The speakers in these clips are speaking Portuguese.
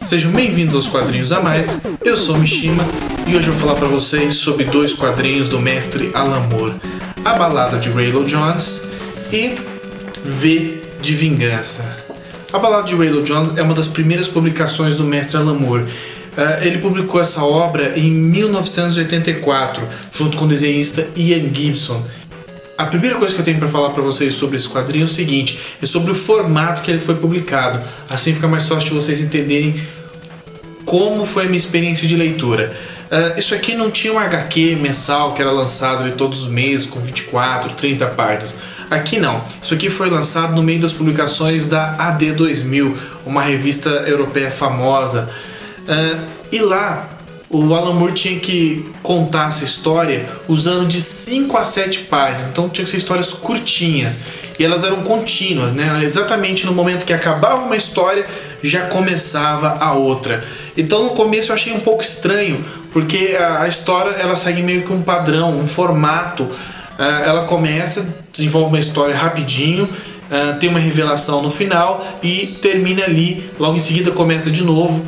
Sejam bem-vindos aos Quadrinhos a Mais. Eu sou Mishima e hoje eu vou falar para vocês sobre dois quadrinhos do mestre Alan Moore: A Balada de Raylo Jones e V de Vingança. A Balada de Raylo Jones é uma das primeiras publicações do mestre Alan Moore. Ele publicou essa obra em 1984, junto com o desenhista Ian Gibson. A primeira coisa que eu tenho para falar para vocês sobre esse quadrinho é o seguinte: é sobre o formato que ele foi publicado. Assim fica mais fácil de vocês entenderem como foi a minha experiência de leitura. Isso aqui não tinha um HQ mensal que era lançado ali todos os meses com 24, 30 páginas. Aqui não. Isso aqui foi lançado no meio das publicações da AD 2000, uma revista europeia famosa. E lá o Alan Moore tinha que contar essa história usando de 5 a 7 páginas, então tinha que ser histórias curtinhas e elas eram contínuas, né? Exatamente no momento que acabava uma história já começava a outra. Então no começo eu achei um pouco estranho, porque a história ela segue meio que um padrão, um formato. Ela começa, desenvolve uma história rapidinho, tem uma revelação no final e termina ali, logo em seguida começa de novo.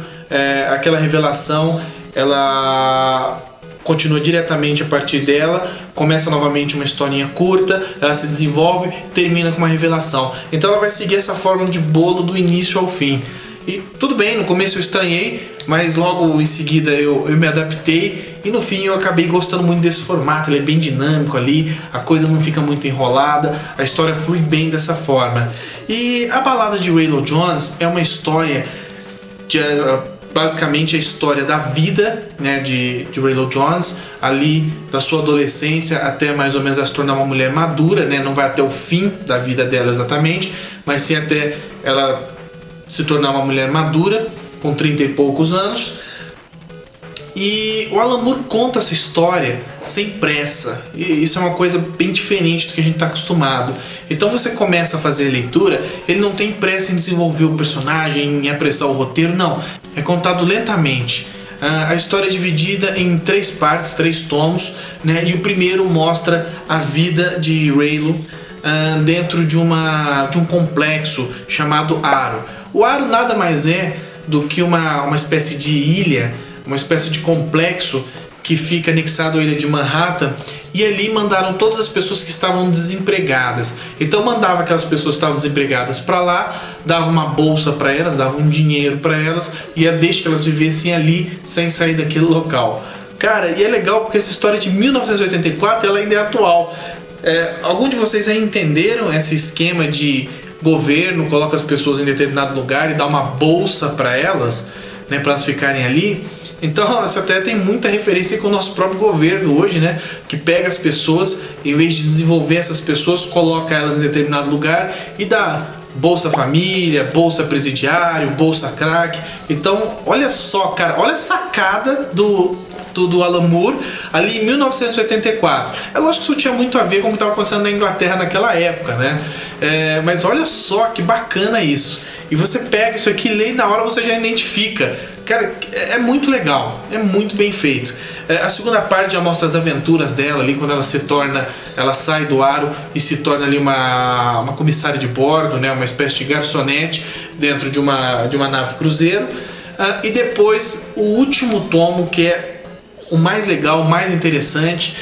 Aquela revelação ela continua diretamente a partir dela, começa novamente uma historinha curta, ela se desenvolve, termina com uma revelação. Então ela vai seguir essa forma de bolo do início ao fim. E tudo bem, no começo eu estranhei, mas logo em seguida eu me adaptei e no fim eu acabei gostando muito desse formato. Ele é bem dinâmico ali, a coisa não fica muito enrolada, a história flui bem dessa forma. E A Balada de Raylo Jones é uma história basicamente a história da vida, né, de Raylo Jones, ali da sua adolescência até mais ou menos ela se tornar uma mulher madura, né, não vai até o fim da vida dela exatamente, mas sim até ela se tornar uma mulher madura com 30 e poucos anos. E o Alan Moore conta essa história sem pressa, e isso é uma coisa bem diferente do que a gente está acostumado. Então você começa a fazer a leitura, ele não tem pressa em desenvolver o personagem, em apressar o roteiro, não. É contado lentamente. A história é dividida em 3 partes, 3 tomos, né? E o primeiro mostra a vida de Raylo dentro de um complexo chamado Aro. O Aro nada mais é do que uma espécie de ilha, uma espécie de complexo que fica anexado à ilha de Manhattan, e ali mandaram todas as pessoas que estavam desempregadas. Então mandava aquelas pessoas que estavam desempregadas para lá, dava uma bolsa para elas, dava um dinheiro para elas e deixa que elas vivessem ali sem sair daquele local. Cara, e é legal porque essa história de 1984 ela ainda é atual. Algum de vocês já entenderam esse esquema de governo coloca as pessoas em determinado lugar e dá uma bolsa para elas, né, para elas ficarem ali? Então isso até tem muita referência com o nosso próprio governo hoje, né? Que pega as pessoas, em vez de desenvolver essas pessoas, coloca elas em determinado lugar e dá Bolsa Família, Bolsa Presidiário, Bolsa Crack. Então olha só, cara, olha a sacada do Alan Moore ali em 1984. É lógico que isso tinha muito a ver com o que estava acontecendo na Inglaterra naquela época, né? Mas olha só que bacana isso. E você pega isso aqui, lê e na hora você já identifica. Cara, é muito legal, é muito bem feito. A segunda parte já mostra as aventuras dela ali, quando ela sai do Aro e se torna ali uma comissária de bordo, né? Uma espécie de garçonete dentro de uma nave cruzeiro. E depois o último tomo, que é o mais legal, o mais interessante,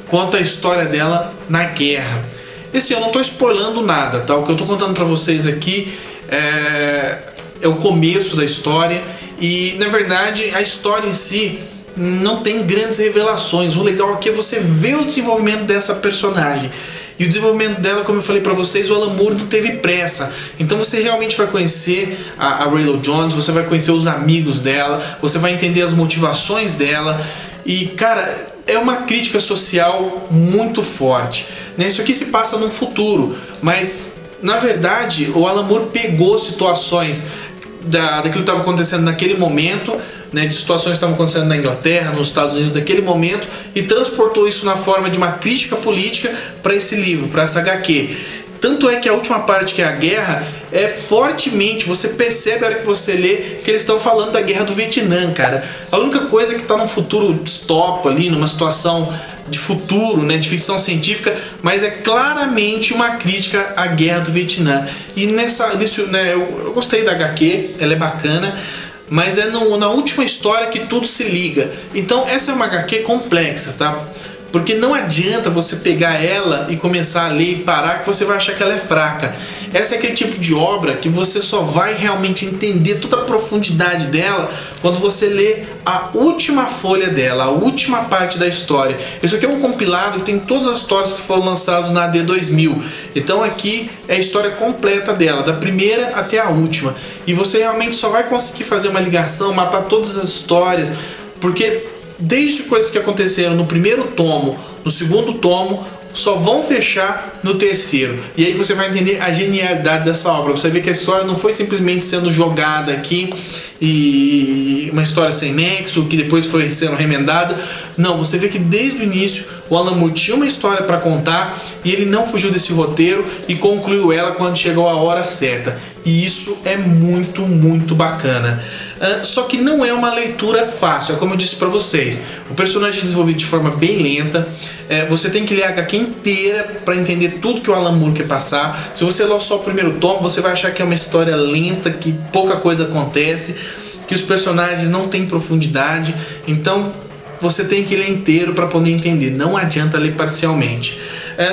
conta a história dela na guerra. Esse eu não estou spoilando nada, tá? O que eu estou contando para vocês aqui é o começo da história e, na verdade, a história em si não tem grandes revelações. O legal aqui é você ver o desenvolvimento dessa personagem. E o desenvolvimento dela, como eu falei para vocês, o Alan Moore não teve pressa. Então você realmente vai conhecer a Raylo Jones, você vai conhecer os amigos dela, você vai entender as motivações dela. E, cara, é uma crítica social muito forte, né? Isso aqui se passa no futuro, mas, na verdade, o Alan Moore pegou situações daquilo que estava acontecendo naquele momento, né, de situações que estavam acontecendo na Inglaterra, nos Estados Unidos naquele momento, e transportou isso na forma de uma crítica política para esse livro, para essa HQ. Tanto é que a última parte, que é a guerra, é fortemente, você percebe a hora que você lê que eles estão falando da guerra do Vietnã, cara. A única coisa que está num futuro distópico ali, numa situação de futuro, né, de ficção científica, mas é claramente uma crítica à guerra do Vietnã. E né, eu gostei da HQ, ela é bacana, mas é na última história que tudo se liga. Então essa é uma HQ complexa, tá? Porque não adianta você pegar ela e começar a ler e parar, que você vai achar que ela é fraca. Essa é aquele tipo de obra que você só vai realmente entender toda a profundidade dela quando você lê a última folha dela, a última parte da história. Isso aqui é um compilado que tem todas as histórias que foram lançadas na AD 2000. Então aqui é a história completa dela, da primeira até a última. E você realmente só vai conseguir fazer uma ligação, matar todas as histórias, porque desde coisas que aconteceram no primeiro tomo, no segundo tomo, só vão fechar no terceiro. E aí você vai entender a genialidade dessa obra. Você vê que a história não foi simplesmente sendo jogada aqui e uma história sem nexo, que depois foi sendo remendada. Não, você vê que desde o início o Alan Moore tinha uma história para contar e ele não fugiu desse roteiro e concluiu ela quando chegou a hora certa. E isso é muito, muito bacana. Só que não é uma leitura fácil, é como eu disse para vocês. O personagem é desenvolvido de forma bem lenta. Você tem que ler a HQ inteira para entender tudo que o Alan Moore quer passar. Se você ler só o primeiro tomo, você vai achar que é uma história lenta, que pouca coisa acontece, que os personagens não têm profundidade. Então você tem que ler inteiro para poder entender. Não adianta ler parcialmente.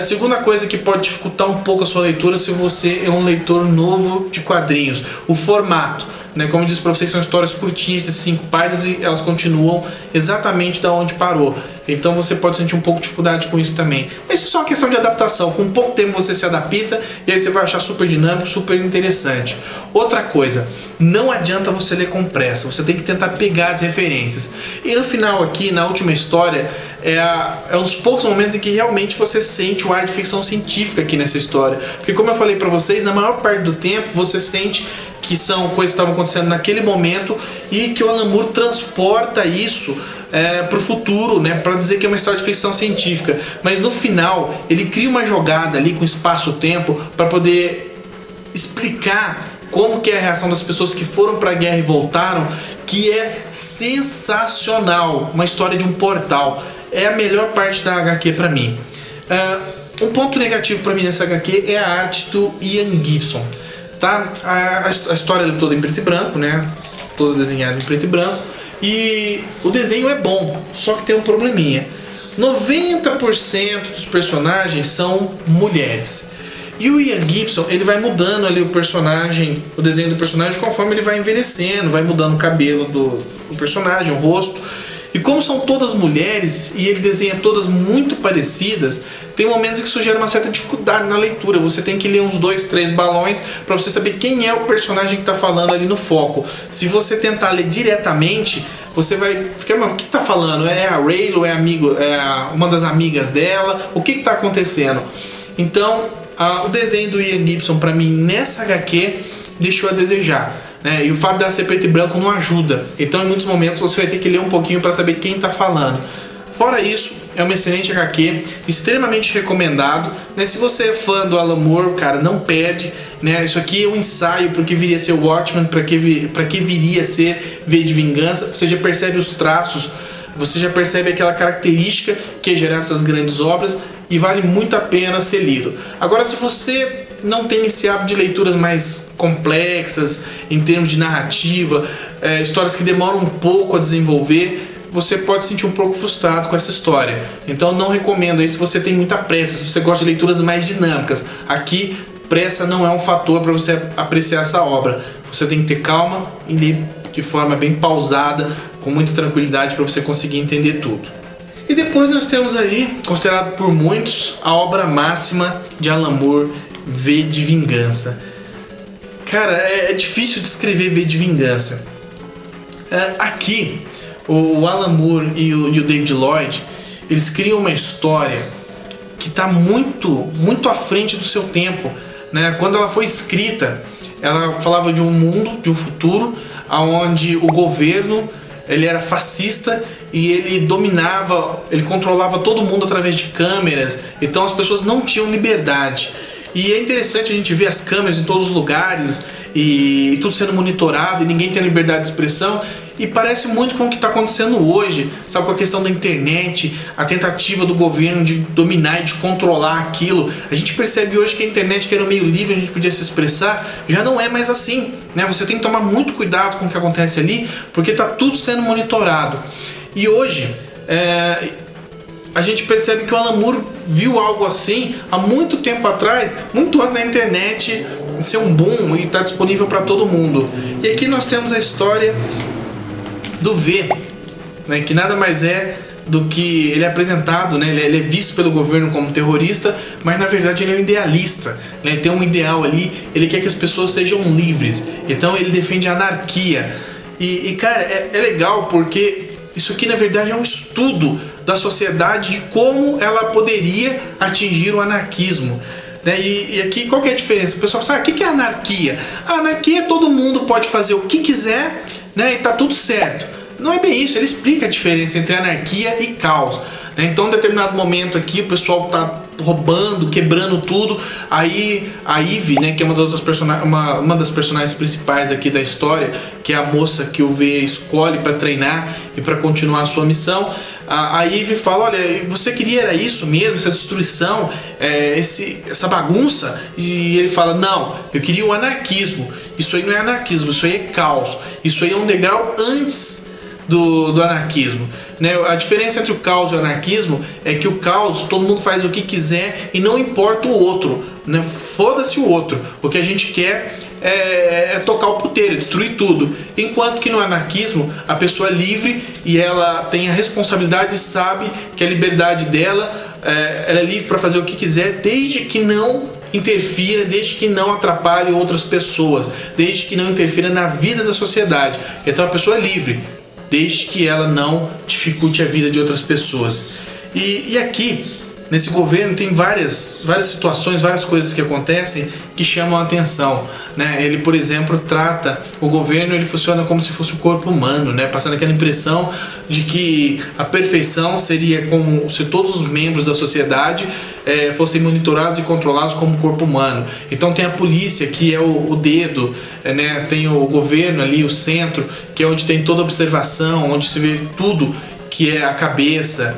Segunda coisa que pode dificultar um pouco a sua leitura se você é um leitor novo de quadrinhos: o formato. Como eu disse para vocês, são histórias curtinhas de 5 páginas e elas continuam exatamente da onde parou. Então você pode sentir um pouco de dificuldade com isso também. Mas isso é só uma questão de adaptação. Com pouco tempo você se adapta e aí você vai achar super dinâmico, super interessante. Outra coisa, não adianta você ler com pressa. Você tem que tentar pegar as referências. E no final aqui, na última história, é uns poucos momentos em que realmente você sente o ar de ficção científica aqui nessa história. Porque como eu falei para vocês, na maior parte do tempo você sente que são coisas que estavam acontecendo naquele momento e que o Alan Moore transporta isso para o futuro, para dizer que é uma história de ficção científica. Mas no final ele cria uma jogada ali com espaço-tempo para poder explicar como que é a reação das pessoas que foram para a guerra e voltaram, que é sensacional. Uma história de um portal. É a melhor parte da HQ para mim. Um ponto negativo para mim nessa HQ é a arte do Ian Gibson. Tá? A história é toda em preto e branco, toda desenhada em preto e branco, e o desenho é bom, só que tem um probleminha. 90% dos personagens são mulheres. E o Ian Gibson, ele vai mudando ali o desenho do personagem conforme ele vai envelhecendo, vai mudando o cabelo do personagem, o rosto. E como são todas mulheres e ele desenha todas muito parecidas, tem momentos que isso gera uma certa dificuldade na leitura. Você tem que ler uns 2, 3 balões para você saber quem é o personagem que está falando ali no foco. Se você tentar ler diretamente, você vai ficar, o que está falando? É a Raylo, uma das amigas dela? O que está acontecendo? Então, o desenho do Ian Gibson, para mim, nessa HQ, deixou a desejar. E o fato de ela ser preto e branco não ajuda. Então em muitos momentos você vai ter que ler um pouquinho para saber quem está falando. Fora isso, é uma excelente HQ, extremamente recomendado. Se você é fã do Alan Moore, cara, não perde. Isso aqui é um ensaio para o que viria a ser o Watchmen, para que viria a ser V de Vingança. Você já percebe os traços, você já percebe aquela característica que é gerar essas grandes obras, e vale muito a pena ser lido. Agora, se você não tem esse hábito de leituras mais complexas em termos de narrativa, histórias que demoram um pouco a desenvolver, você pode se sentir um pouco frustrado com essa história. Então não recomendo aí se você tem muita pressa, se você gosta de leituras mais dinâmicas. Aqui, pressa não é um fator para você apreciar essa obra. Você tem que ter calma e ler de forma bem pausada, com muita tranquilidade, para você conseguir entender tudo. E depois nós temos aí, considerado por muitos, a obra máxima de Alan Moore, V de Vingança. Cara, é difícil descrever V de Vingança. Aqui, o Alan Moore e o David Lloyd, eles criam uma história que está muito, muito à frente do seu tempo. Quando ela foi escrita, ela falava de um mundo, de um futuro, onde o governo ele era fascista e ele dominava, ele controlava todo mundo através de câmeras. Então as pessoas não tinham liberdade. E é interessante a gente ver as câmeras em todos os lugares e tudo sendo monitorado e ninguém tem liberdade de expressão. E parece muito com o que está acontecendo hoje, sabe, com a questão da internet, a tentativa do governo de dominar e de controlar aquilo. A gente percebe hoje que a internet, que era meio livre, a gente podia se expressar, já não é mais assim, né? Você tem que tomar muito cuidado com o que acontece ali, porque está tudo sendo monitorado. E hoje, a gente percebe que o Alan Moore viu algo assim há muito tempo atrás, muito antes da internet ser um boom e estar disponível para todo mundo. E aqui nós temos a história do V, né, que nada mais é do que ele é apresentado, né, ele é visto pelo governo como terrorista, mas na verdade ele é um idealista, né, ele tem um ideal ali, ele quer que as pessoas sejam livres, então ele defende a anarquia. E cara, é legal porque isso aqui na verdade é um estudo da sociedade de como ela poderia atingir o anarquismo. E aqui qual que é a diferença? O pessoal pensa, o que é anarquia? A anarquia é todo mundo pode fazer o que quiser, né, e tá tudo certo. Não é bem isso, ele explica a diferença entre anarquia e caos. Então, em determinado momento aqui, o pessoal tá roubando, quebrando tudo. Aí a Eve, né, que é uma das personagens principais aqui da história, que é a moça que o V escolhe para treinar e para continuar a sua missão. A Eve fala, olha, você queria era isso mesmo, essa destruição, essa bagunça? E ele fala, não, eu queria o anarquismo. Isso aí não é anarquismo, isso aí é caos. Isso aí é um degrau antes do anarquismo, né? A diferença entre o caos e o anarquismo é que o caos, todo mundo faz o que quiser e não importa o outro, né? Foda-se o outro. O que a gente quer é tocar o puteiro, destruir tudo. Enquanto que no anarquismo a pessoa é livre e ela tem a responsabilidade e sabe que a liberdade dela, ela é livre para fazer o que quiser, desde que não interfira, desde que não atrapalhe outras pessoas, desde que não interfira na vida da sociedade. Então a pessoa é livre, desde que ela não dificulte a vida de outras pessoas. E aqui, nesse governo, tem várias situações, várias coisas que acontecem que chamam a atenção, né? Ele, por exemplo, trata o governo, ele funciona como se fosse o corpo humano, né? Passando aquela impressão de que a perfeição seria como se todos os membros da sociedade fossem monitorados e controlados como corpo humano. Então tem a polícia, que é o dedo, né? Tem o governo ali, o centro, que é onde tem toda a observação, onde se vê tudo, que é a cabeça.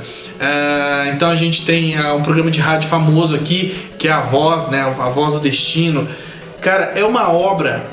Então a gente tem um programa de rádio famoso aqui, que é a Voz, né? A Voz do Destino. Cara, é uma obra,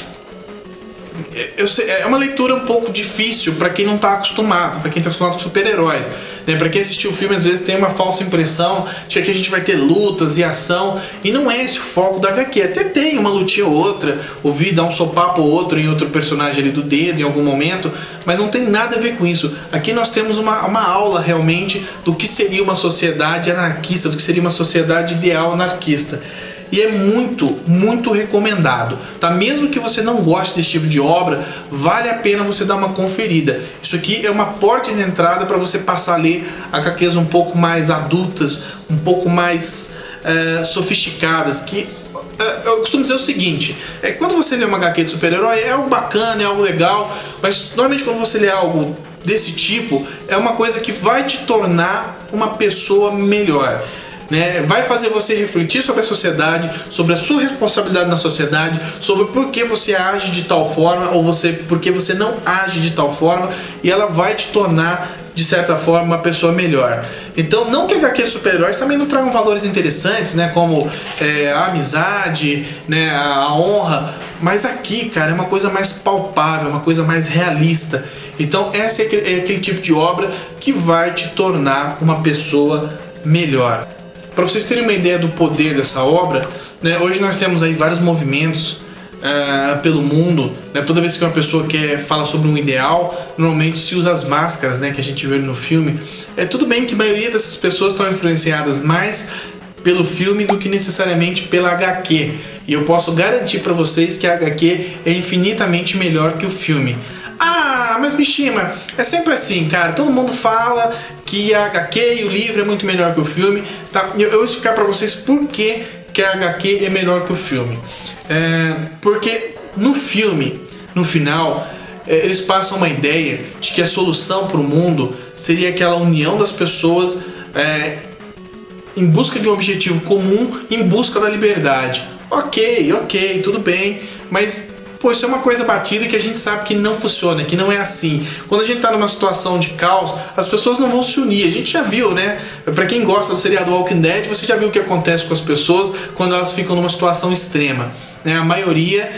é uma leitura um pouco difícil para quem não está acostumado, para quem está acostumado com super-heróis, né? Para quem assistiu o filme, às vezes tem uma falsa impressão de que a gente vai ter lutas e ação, e não é esse o foco da HQ. Até tem uma lutinha ou outra, ouvir dar um sopapo ou outro em outro personagem ali do dedo em algum momento, mas não tem nada a ver com isso. Aqui nós temos uma aula realmente do que seria uma sociedade anarquista, do que seria uma sociedade ideal anarquista. E é muito, muito recomendado, tá? Mesmo que você não goste desse tipo de obra, vale a pena você dar uma conferida. Isso aqui é uma porta de entrada para você passar a ler HQs um pouco mais adultas, um pouco mais sofisticadas, que eu costumo dizer o seguinte, quando você lê uma HQ de super-herói é algo bacana, é algo legal, mas normalmente quando você lê algo desse tipo, é uma coisa que vai te tornar uma pessoa melhor, né? Vai fazer você refletir sobre a sociedade, sobre a sua responsabilidade na sociedade, sobre por que você age de tal forma ou por que você não age de tal forma, e ela vai te tornar, de certa forma, uma pessoa melhor. Então, não que HQ super-heróis também não tragam valores interessantes, né? Como a amizade, né? A honra, mas aqui, cara, é uma coisa mais palpável, uma coisa mais realista. Então, essa é aquele tipo de obra que vai te tornar uma pessoa melhor. Para vocês terem uma ideia do poder dessa obra, né, hoje nós temos aí vários movimentos pelo mundo, né, toda vez que uma pessoa fala sobre um ideal, normalmente se usa as máscaras, né, que a gente vê no filme. Tudo bem que a maioria dessas pessoas estão influenciadas mais pelo filme do que necessariamente pela HQ, e eu posso garantir para vocês que a HQ é infinitamente melhor que o filme. Mas Mishima, é sempre assim, cara, todo mundo fala que a HQ e o livro é muito melhor que o filme, tá? Eu vou explicar pra vocês por que a HQ é melhor que o filme. Porque no filme, no final, eles passam uma ideia de que a solução para o mundo seria aquela união das pessoas em busca de um objetivo comum, em busca da liberdade. Ok, tudo bem, mas pô, isso é uma coisa batida que a gente sabe que não funciona, que não é assim. Quando a gente tá numa situação de caos, as pessoas não vão se unir. A gente já viu, né? Pra quem gosta do seriado Walking Dead, você já viu o que acontece com as pessoas quando elas ficam numa situação extrema, né? A maioria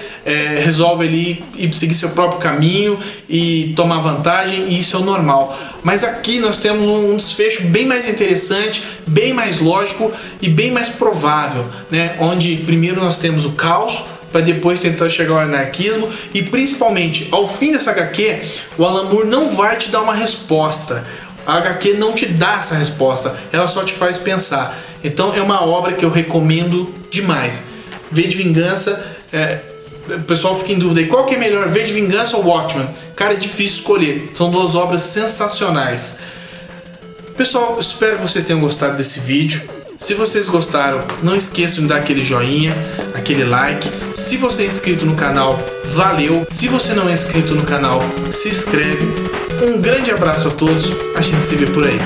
resolve ali ir seguir seu próprio caminho e tomar vantagem, e isso é o normal. Mas aqui nós temos um desfecho bem mais interessante, bem mais lógico e bem mais provável, né? Onde primeiro nós temos o caos, para depois tentar chegar ao anarquismo, e principalmente ao fim dessa HQ, o Alan Moore não vai te dar uma resposta. A HQ não te dá essa resposta, ela só te faz pensar. Então é uma obra que eu recomendo demais. V de Vingança, o pessoal fica em dúvida aí, qual que é melhor, V de Vingança ou Watchmen? Cara, é difícil escolher, são duas obras sensacionais. Pessoal, espero que vocês tenham gostado desse vídeo. Se vocês gostaram, não esqueçam de dar aquele joinha, aquele like. Se você é inscrito no canal, valeu. Se você não é inscrito no canal, se inscreve. Um grande abraço a todos, a gente se vê por aí.